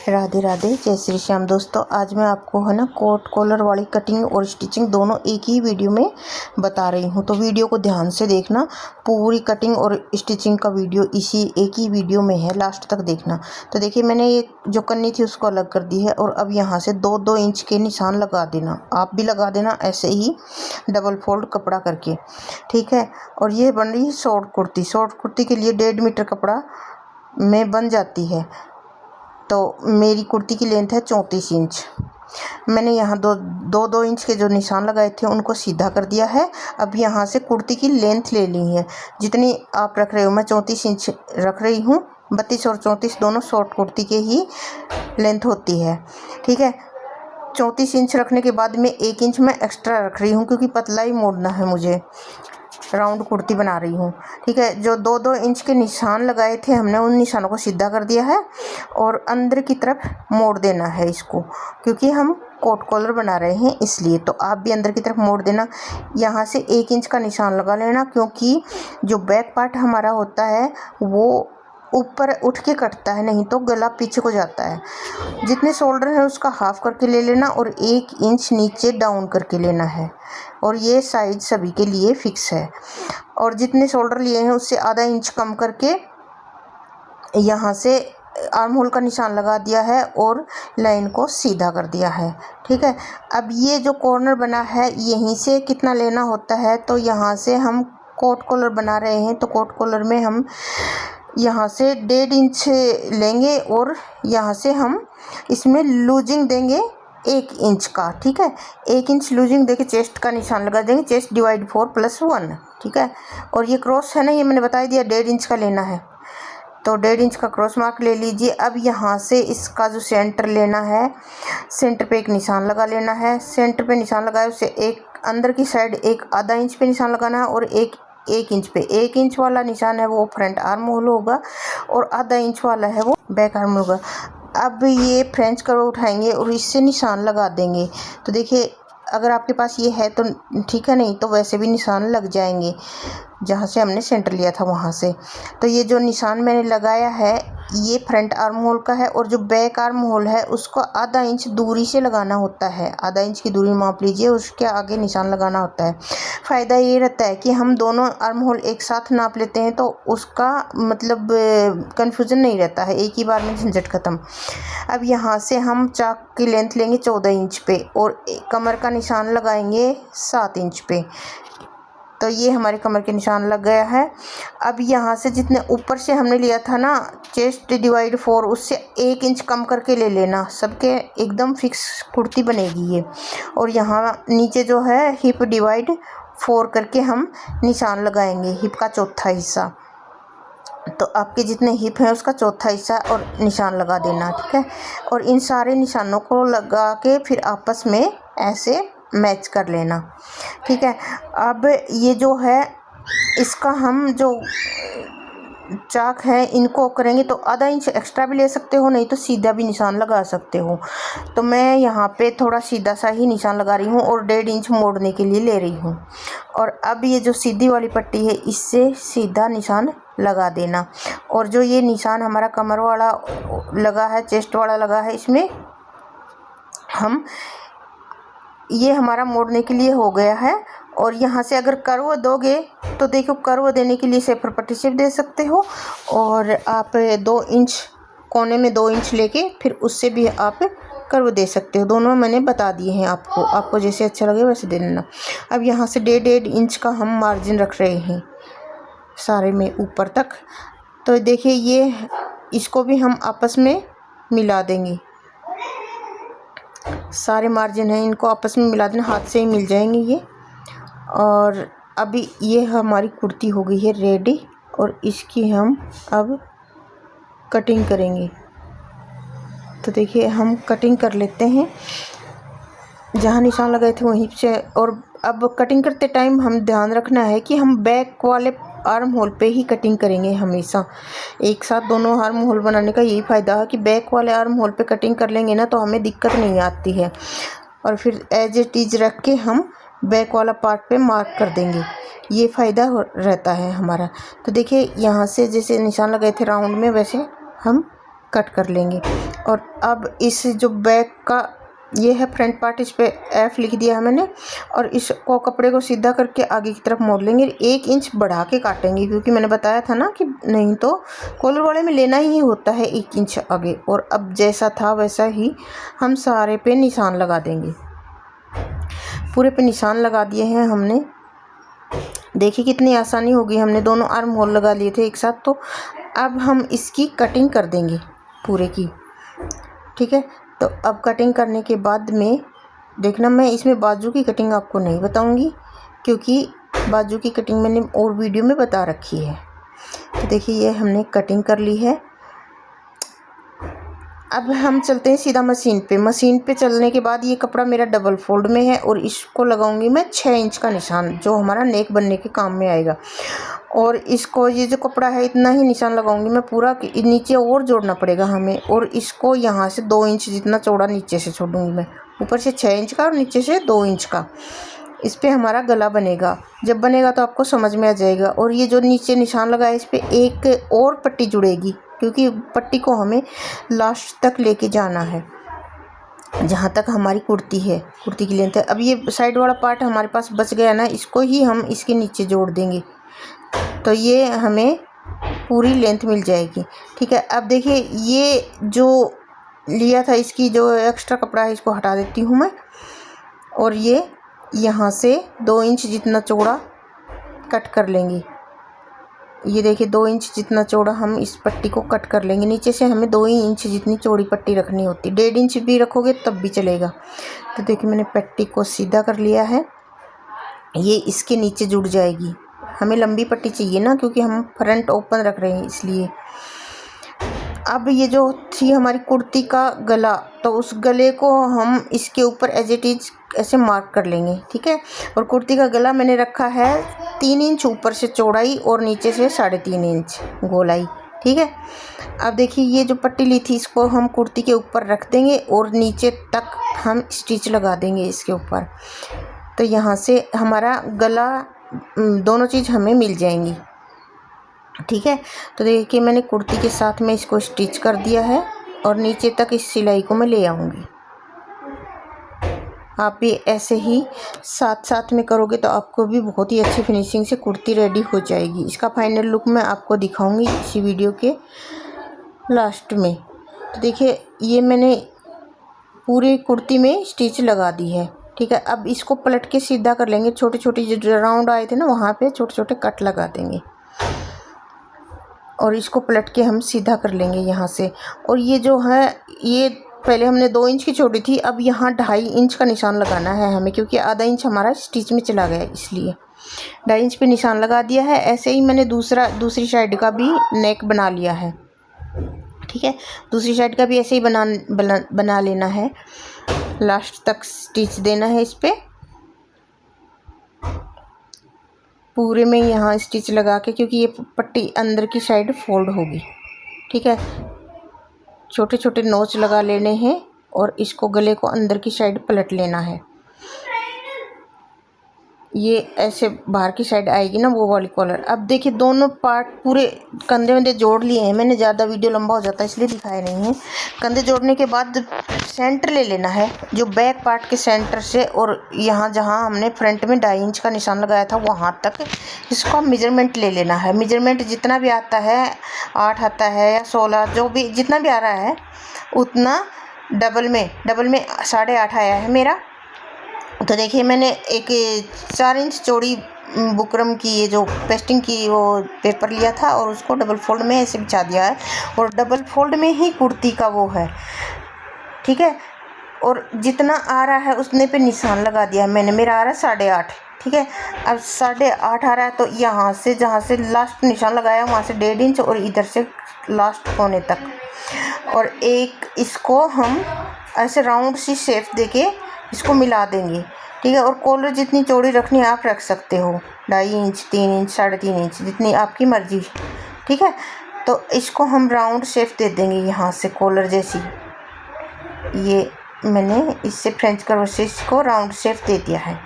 राधे राधे, जय श्री श्याम। दोस्तों आज मैं आपको है ना कोट कॉलर वाली कटिंग और स्टिचिंग दोनों एक ही वीडियो में बता रही हूँ। तो वीडियो को ध्यान से देखना, पूरी कटिंग और स्टिचिंग का वीडियो इसी एक ही वीडियो में है, लास्ट तक देखना। तो देखिए मैंने ये जो कन्नी थी उसको अलग कर दी है और अब यहाँ से 2-2 इंच के निशान लगा देना। आप भी लगा देना ऐसे ही डबल फोल्ड कपड़ा करके, ठीक है। और ये बन रही है शॉर्ट कुर्ती। शॉर्ट कुर्ती के लिए 1.5 मीटर कपड़ा में बन जाती है। तो मेरी कुर्ती की लेंथ है 34 इंच। मैंने यहाँ दो इंच के जो निशान लगाए थे उनको सीधा कर दिया है। अब यहाँ से कुर्ती की लेंथ ले ली है, जितनी आप रख रहे हो। मैं 34 इंच रख रही हूँ। 32 और 34 दोनों शॉर्ट कुर्ती के ही लेंथ होती है, ठीक है। 34 इंच रखने के बाद में 1 इंच मैं एक्स्ट्रा रख रही हूँ, क्योंकि पतला ही मोड़ना है मुझे, राउंड कुर्ती बना रही हूँ, ठीक है। जो 2-2 इंच के निशान लगाए थे हमने, उन निशानों को सीधा कर दिया है और अंदर की तरफ मोड़ देना है इसको, क्योंकि हम कोट कॉलर बना रहे हैं इसलिए। तो आप भी अंदर की तरफ मोड़ देना। यहाँ से 1 इंच का निशान लगा लेना, क्योंकि जो बैक पार्ट हमारा होता है वो ऊपर उठ के कटता है, नहीं तो गला पीछे को जाता है। जितने शोल्डर है उसका हाफ करके ले लेना और 1 इंच नीचे डाउन करके लेना है। और ये साइज सभी के लिए फिक्स है। और जितने शोल्डर लिए हैं उससे आधा इंच कम करके यहाँ से आर्म होल का निशान लगा दिया है और लाइन को सीधा कर दिया है, ठीक है। अब ये जो कॉर्नर बना है यहीं से कितना लेना होता है, तो यहाँ से हम कोट कॉलर बना रहे हैं, तो कोट कॉलर में हम यहाँ से 1.5 इंच लेंगे और यहाँ से हम इसमें लूजिंग देंगे 1 इंच का, ठीक है। 1 इंच लूजिंग देके चेस्ट का निशान लगा देंगे। चेस्ट डिवाइड 4+1, ठीक है। और ये क्रॉस है ना, ये मैंने बता दिया 1.5 इंच का लेना है, तो 1.5 इंच का क्रॉस मार्क ले लीजिए। अब यहाँ से इसका जो सेंटर लेना है, सेंटर पे एक निशान लगा लेना है। सेंटर पे निशान लगाए उससे एक अंदर की साइड एक आधा इंच पे निशान लगाना है और 1 इंच पे। 1 इंच वाला निशान है वो फ्रंट आर्म होल होगा और आधा इंच वाला है वो बैक आर्म होगा। अब ये फ्रेंच कर्व उठाएंगे और इससे निशान लगा देंगे। तो देखिए अगर आपके पास ये है तो ठीक है, नहीं तो वैसे भी निशान लग जाएंगे जहाँ से हमने सेंटर लिया था वहाँ से। तो ये जो निशान मैंने लगाया है ये फ्रंट आर्म होल का है और जो बैक आर्म होल है उसको आधा इंच दूरी से लगाना होता है। आधा इंच की दूरी माप लीजिए, उसके आगे निशान लगाना होता है। फ़ायदा ये रहता है कि हम दोनों आर्म होल एक साथ नाप लेते हैं तो उसका मतलब कन्फ्यूज़न नहीं रहता है, एक ही बार में झंझट ख़त्म। अब यहाँ से हम चाक की लेंथ लेंगे 14 इंच पे और कमर का निशान लगाएंगे 7 इंच पे। तो ये हमारे कमर के निशान लग गया है। अब यहाँ से जितने ऊपर से हमने लिया था ना चेस्ट डिवाइड 4, उससे 1 इंच कम करके ले लेना, सबके एकदम फिक्स कुर्ती बनेगी ये। और यहाँ नीचे जो है हिप डिवाइड 4 करके हम निशान लगाएंगे, हिप का चौथा हिस्सा। तो आपके जितने हिप हैं उसका चौथा हिस्सा और निशान लगा देना, ठीक है। और इन सारे निशानों को लगा के फिर आपस में ऐसे मैच कर लेना, ठीक है। अब ये जो है इसका हम जो चाक है इनको करेंगे तो आधा इंच एक्स्ट्रा भी ले सकते हो, नहीं तो सीधा भी निशान लगा सकते हो। तो मैं यहाँ पे थोड़ा सीधा सा ही निशान लगा रही हूँ और 1.5 इंच मोड़ने के लिए ले रही हूँ। और अब ये जो सीधी वाली पट्टी है इससे सीधा निशान लगा देना। और जो ये निशान हमारा कमर वाला लगा है, चेस्ट वाला लगा है, इसमें हम ये हमारा मोड़ने के लिए हो गया है। और यहाँ से अगर कर्व दोगे तो देखो, कर्व देने के लिए सेफर पट्टी से दे सकते हो और आप 2 इंच कोने में 2 इंच लेके फिर उससे भी आप कर्व दे सकते हो। दोनों मैंने बता दिए हैं आपको, आपको जैसे अच्छा लगे वैसे दे देना। अब यहाँ से 1.5 इंच का हम मार्जिन रख रहे हैं सारे में ऊपर तक। तो देखिए ये इसको भी हम आपस में मिला देंगे। सारे मार्जिन हैं इनको आपस में मिला देना, हाथ से ही मिल जाएंगे ये। और अभी ये हमारी कुर्ती हो गई है रेडी और इसकी हम अब कटिंग करेंगे। तो देखिए हम कटिंग कर लेते हैं, जहाँ निशान लगाए थे वहीं से। और अब कटिंग करते टाइम हम ध्यान रखना है कि हम बैक वाले आर्म होल पे ही कटिंग करेंगे हमेशा। एक साथ दोनों आर्म होल बनाने का यही फ़ायदा है कि बैक वाले आर्म होल पे कटिंग कर लेंगे ना तो हमें दिक्कत नहीं आती है। और फिर एज इट इज़ रख के हम बैक वाला पार्ट पे मार्क कर देंगे, ये फ़ायदा रहता है हमारा। तो देखिए यहाँ से जैसे निशान लगाए थे राउंड में वैसे हम कट कर लेंगे। और अब इस जो बैक का ये है फ्रंट पार्ट, इस पे F लिख दिया है मैंने। और इसको कपड़े को सीधा करके आगे की तरफ मोड़ लेंगे, 1 इंच बढ़ा के काटेंगे, क्योंकि मैंने बताया था ना कि नहीं तो कॉलर वाले में लेना ही होता है 1 इंच आगे। और अब जैसा था वैसा ही हम सारे पे निशान लगा देंगे। पूरे पे निशान लगा दिए हैं हमने। देखिए कितनी आसानी होगी, हमने दोनों आर्म होल लगा लिए थे एक साथ। तो अब हम इसकी कटिंग कर देंगे पूरे की, ठीक है। तो अब कटिंग करने के बाद में देखना, मैं इसमें बाजू की कटिंग आपको नहीं बताऊंगी, क्योंकि बाजू की कटिंग मैंने और वीडियो में बता रखी है। तो देखिए ये हमने कटिंग कर ली है। अब हम चलते हैं सीधा मशीन पे। मशीन पे चलने के बाद ये कपड़ा मेरा डबल फोल्ड में है और इसको लगाऊंगी मैं 6 इंच का निशान, जो हमारा नेक बनने के काम में आएगा। और इसको, ये जो कपड़ा है इतना ही निशान लगाऊंगी मैं पूरा, नीचे और जोड़ना पड़ेगा हमें। और इसको यहाँ से 2 इंच जितना चौड़ा नीचे से छोड़ूंगी मैं, ऊपर से 6 इंच का और नीचे से 2 इंच का। इस पर हमारा गला बनेगा। जब बनेगा तो आपको समझ में आ जाएगा। और ये जो नीचे निशान लगा है इस पर एक और पट्टी जुड़ेगी, क्योंकि पट्टी को हमें लास्ट तक लेके जाना है, जहाँ तक हमारी कुर्ती है, कुर्ती की लेंथ है। अब ये साइड वाला पार्ट हमारे पास बच गया ना, इसको ही हम इसके नीचे जोड़ देंगे, तो ये हमें पूरी लेंथ मिल जाएगी, ठीक है। अब देखिए ये जो लिया था, इसकी जो एक्स्ट्रा कपड़ा है इसको हटा देती हूँ मैं। और ये यहाँ से 2 इंच जितना चौड़ा कट कर लेंगे। ये देखिए 2 इंच जितना चौड़ा हम इस पट्टी को कट कर लेंगे। नीचे से हमें 2 ही इंच जितनी चौड़ी पट्टी रखनी होती, 1.5 इंच भी रखोगे तब भी चलेगा। तो देखिए मैंने पट्टी को सीधा कर लिया है, ये इसके नीचे जुड़ जाएगी। हमें लंबी पट्टी चाहिए ना, क्योंकि हम फ्रंट ओपन रख रहे हैं इसलिए। अब ये जो थी हमारी कुर्ती का गला, तो उस गले को हम इसके ऊपर एज इट इज ऐसे मार्क कर लेंगे, ठीक है। और कुर्ती का गला मैंने रखा है 3 इंच ऊपर से चौड़ाई और नीचे से 3.5 इंच गोलाई, ठीक है। अब देखिए ये जो पट्टी ली थी इसको हम कुर्ती के ऊपर रख देंगे और नीचे तक हम स्टिच लगा देंगे इसके ऊपर। तो यहाँ से हमारा गला, दोनों चीज़ हमें मिल जाएंगी, ठीक है। तो देखिए मैंने कुर्ती के साथ में इसको स्टिच कर दिया है और नीचे तक इस सिलाई को मैं ले आऊँगी। आप भी ऐसे ही साथ साथ में करोगे तो आपको भी बहुत ही अच्छी फिनिशिंग से कुर्ती रेडी हो जाएगी। इसका फाइनल लुक मैं आपको दिखाऊंगी इसी वीडियो के लास्ट में। तो देखिए ये मैंने पूरी कुर्ती में स्टिच लगा दी है, ठीक है। अब इसको पलट के सीधा कर लेंगे। छोटे छोटे जो राउंड आए थे ना, वहाँ पे छोटे छोटे कट लगा देंगे और इसको पलट के हम सीधा कर लेंगे यहाँ से। और ये जो है, ये पहले हमने 2 इंच की छोड़ी थी, अब यहाँ 2.5 इंच का निशान लगाना है हमें, क्योंकि आधा इंच हमारा स्टिच में चला गया, इसलिए 2.5 इंच पे निशान लगा दिया है। ऐसे ही मैंने दूसरी साइड का भी नेक बना लिया है, ठीक है। दूसरी साइड का भी ऐसे ही बना लेना है, लास्ट तक स्टिच देना है इस पे पूरे में, यहाँ स्टिच लगा के, क्योंकि ये पट्टी अंदर की साइड फोल्ड होगी, ठीक है। छोटे छोटे नोच लगा लेने हैं और इसको गले को अंदर की साइड पलट लेना है। ये ऐसे बाहर की साइड आएगी ना वो वाली कॉलर। अब देखिए दोनों पार्ट पूरे कंधे वंधे जोड़ लिए हैं मैंने। ज़्यादा वीडियो लंबा हो जाता है इसलिए दिखाया नहीं है। कंधे जोड़ने के बाद सेंटर ले लेना है, जो बैक पार्ट के सेंटर से, और यहाँ जहाँ हमने फ्रंट में 2.5 इंच का निशान लगाया था वहाँ तक इसको मेजरमेंट ले लेना है। मेजरमेंट जितना भी आता है, 8 आता है या 16, जो भी जितना भी आ रहा है उतना डबल में 8.5 आया है मेरा। तो देखिए मैंने एक 4 इंच चौड़ी बुकरम की, ये जो पेस्टिंग की वो पेपर लिया था और उसको डबल फोल्ड में ऐसे बिछा दिया है, और डबल फोल्ड में ही कुर्ती का वो है, ठीक है। और जितना आ रहा है उतने पे निशान लगा दिया मैंने। मेरा आ रहा है 8.5, ठीक है। अब 8.5 आ रहा है, तो यहाँ से जहाँ से लास्ट निशान लगाया वहाँ से 1.5 इंच और इधर से लास्ट कोने तक, और एक इसको हम ऐसे राउंड सी शेप देके इसको मिला देंगे, ठीक है। और कॉलर जितनी चौड़ी रखनी है आप रख सकते हो, 2.5 इंच, 3 इंच, 3.5 इंच, जितनी आपकी मर्जी, ठीक है। तो इसको हम राउंड शेप दे देंगे यहाँ से कॉलर जैसी। ये मैंने इससे फ्रेंच कर्व से इसको राउंड शेप दे दिया है।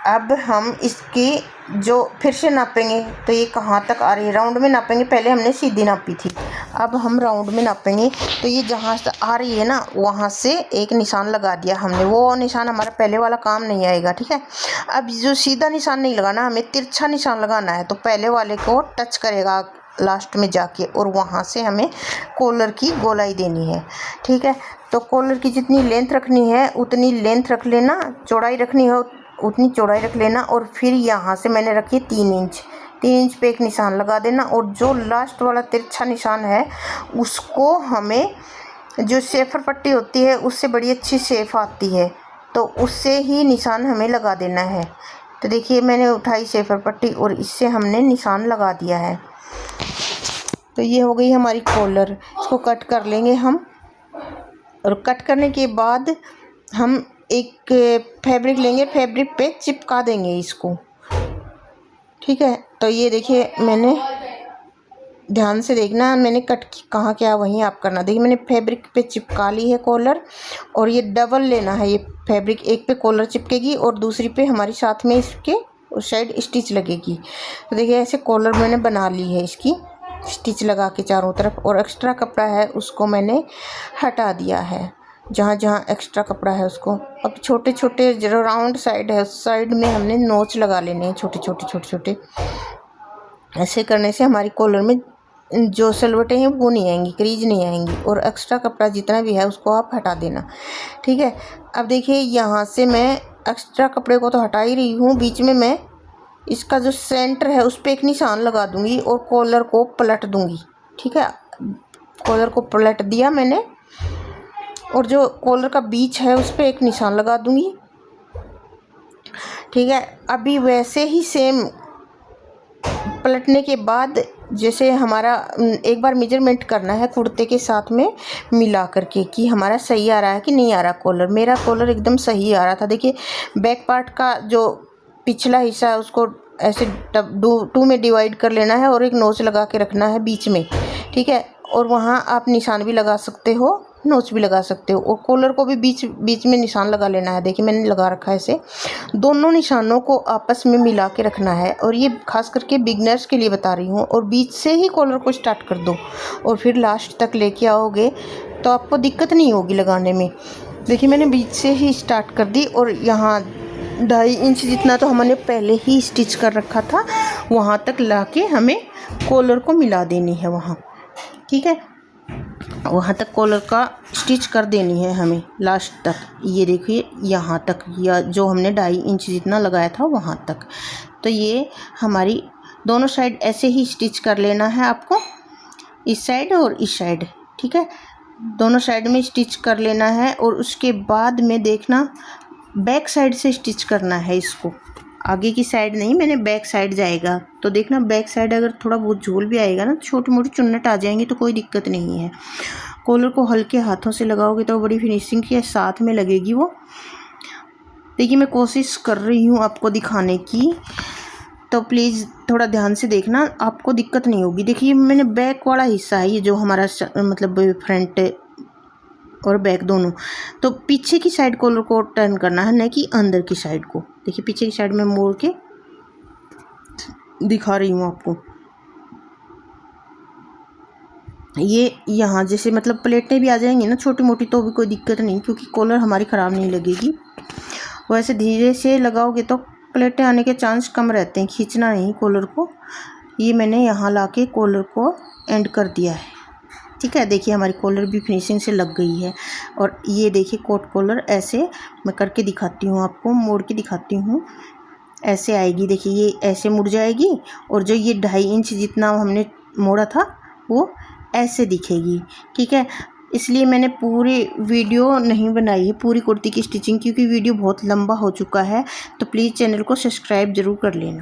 अब हम इसकी जो फिर से नापेंगे, तो ये कहाँ तक आ रही है, राउंड में नापेंगे। पहले हमने सीधी नापी थी, अब हम राउंड में नापेंगे। तो ये जहाँ से आ रही है ना, वहाँ से एक निशान लगा दिया हमने। वो निशान हमारा पहले वाला काम नहीं आएगा, ठीक है। अब जो सीधा निशान नहीं लगाना, हमें तिरछा निशान लगाना है। तो पहले वाले को टच करेगा लास्ट में जाके, और वहाँ से हमें कॉलर की गोलाई देनी है, ठीक है। तो कॉलर की जितनी लेंथ रखनी है उतनी लेंथ रख लेना, चौड़ाई रखनी है उतनी चौड़ाई रख लेना। और फिर यहाँ से मैंने रखी 3 इंच, 3 इंच पे एक निशान लगा देना। और जो लास्ट वाला तिरछा निशान है उसको हमें, जो शेफर पट्टी होती है उससे बड़ी अच्छी शेफ आती है, तो उससे ही निशान हमें लगा देना है। तो देखिए मैंने उठाई शेफर पट्टी और इससे हमने निशान लगा दिया है। तो ये हो गई हमारी कॉलर। इसको कट कर लेंगे हम, और कट करने के बाद हम एक फैब्रिक लेंगे, फैब्रिक पे चिपका देंगे इसको, ठीक है। तो ये देखिए, मैंने ध्यान से देखना, मैंने कट कहाँ क्या वहीं आप करना। देखिए मैंने फैब्रिक पे चिपका ली है कॉलर, और ये डबल लेना है। ये फैब्रिक एक पे कॉलर चिपकेगी और दूसरी पे हमारी साथ में इसके उस साइड स्टिच लगेगी। तो देखिए ऐसे कॉलर मैंने बना ली है, इसकी स्टिच लगा के चारों तरफ। और एक्स्ट्रा कपड़ा है उसको मैंने हटा दिया है, जहाँ जहाँ एक्स्ट्रा कपड़ा है उसको। अब छोटे छोटे जो राउंड साइड है उस साइड में हमने नोच लगा लेने हैं, छोटे छोटे छोटे छोटे। ऐसे करने से हमारी कॉलर में जो सिलवटें हैं वो नहीं आएंगी, क्रीज नहीं आएंगी। और एक्स्ट्रा कपड़ा जितना भी है उसको आप हटा देना, ठीक है। अब देखिए यहाँ से मैं एक्स्ट्रा कपड़े को तो हटा ही रही हूँ, बीच में मैं इसका जो सेंटर है उस पर एक निशान लगा दूँगी और कॉलर को पलट दूँगी, ठीक है। कॉलर को पलट दिया मैंने, और जो कॉलर का बीच है उस पर एक निशान लगा दूँगी, ठीक है। अभी वैसे ही सेम पलटने के बाद जैसे हमारा एक बार मेजरमेंट करना है कुर्ते के साथ में मिला करके कि हमारा सही आ रहा है कि नहीं आ रहा कॉलर। मेरा कॉलर एकदम सही आ रहा था। देखिए बैक पार्ट का जो पिछला हिस्सा है उसको ऐसे 2 में डिवाइड कर लेना है और एक नोच लगा के रखना है बीच में, ठीक है। और वहाँ आप निशान भी लगा सकते हो, नोच भी लगा सकते हो, और कॉलर को भी बीच में निशान लगा लेना है। देखिए मैंने लगा रखा है इसे। दोनों निशानों को आपस में मिला के रखना है, और ये खास करके बिगनर्स के लिए बता रही हूँ। और बीच से ही कॉलर को स्टार्ट कर दो और फिर लास्ट तक लेके आओगे तो आपको दिक्कत नहीं होगी लगाने में। देखिए मैंने बीच से ही स्टार्ट कर दी, और यहाँ 2.5 इंच जितना तो हमने पहले ही स्टिच कर रखा था, वहाँ तक लाके हमें कॉलर को मिला देनी है वहाँ, ठीक है। वहाँ तक कॉलर का स्टिच कर देनी है हमें लास्ट तक। ये देखिए यहाँ तक, या जो हमने 2.5 इंच जितना लगाया था वहाँ तक। तो ये हमारी दोनों साइड ऐसे ही स्टिच कर लेना है आपको, इस साइड और इस साइड, ठीक है। दोनों साइड में स्टिच कर लेना है, और उसके बाद में देखना बैक साइड से स्टिच करना है इसको, आगे की साइड नहीं, मैंने बैक साइड जाएगा। तो देखना बैक साइड अगर थोड़ा बहुत झूल भी आएगा ना, छोटी मोटी चुन्नट आ जाएंगी तो कोई दिक्कत नहीं है। कॉलर को हल्के हाथों से लगाओगे तो बड़ी फिनिशिंग के साथ में लगेगी वो। देखिए मैं कोशिश कर रही हूँ आपको दिखाने की, तो प्लीज़ थोड़ा ध्यान से देखना, आपको दिक्कत नहीं होगी। देखिए मैंने बैक वाला हिस्सा है ये, जो हमारा मतलब फ्रंट और बैक दोनों। तो पीछे की साइड कॉलर को टर्न करना है, न कि अंदर की साइड को। देखिए पीछे की साइड में मोड़ के दिखा रही हूँ आपको। ये यहाँ जैसे मतलब प्लेटें भी आ जाएंगी ना छोटी मोटी तो भी कोई दिक्कत नहीं, क्योंकि कॉलर हमारी ख़राब नहीं लगेगी। वैसे धीरे से लगाओगे तो प्लेटें आने के चांस कम रहते हैं, खींचना नहीं कॉलर को। ये मैंने यहाँ लाके कॉलर को एंड कर दिया है, ठीक है। देखिए हमारी कॉलर भी फिनिशिंग से लग गई है। और ये देखिए कोट कॉलर ऐसे मैं करके दिखाती हूँ आपको, मोड़ के दिखाती हूँ। ऐसे आएगी, देखिए ये ऐसे मुड़ जाएगी, और जो ये 2.5 इंच जितना हमने मोड़ा था वो ऐसे दिखेगी, ठीक है। इसलिए मैंने पूरी वीडियो नहीं बनाई है पूरी कुर्ती की स्टिचिंग, क्योंकि वीडियो बहुत लंबा हो चुका है। तो प्लीज़ चैनल को सब्सक्राइब ज़रूर कर लेना।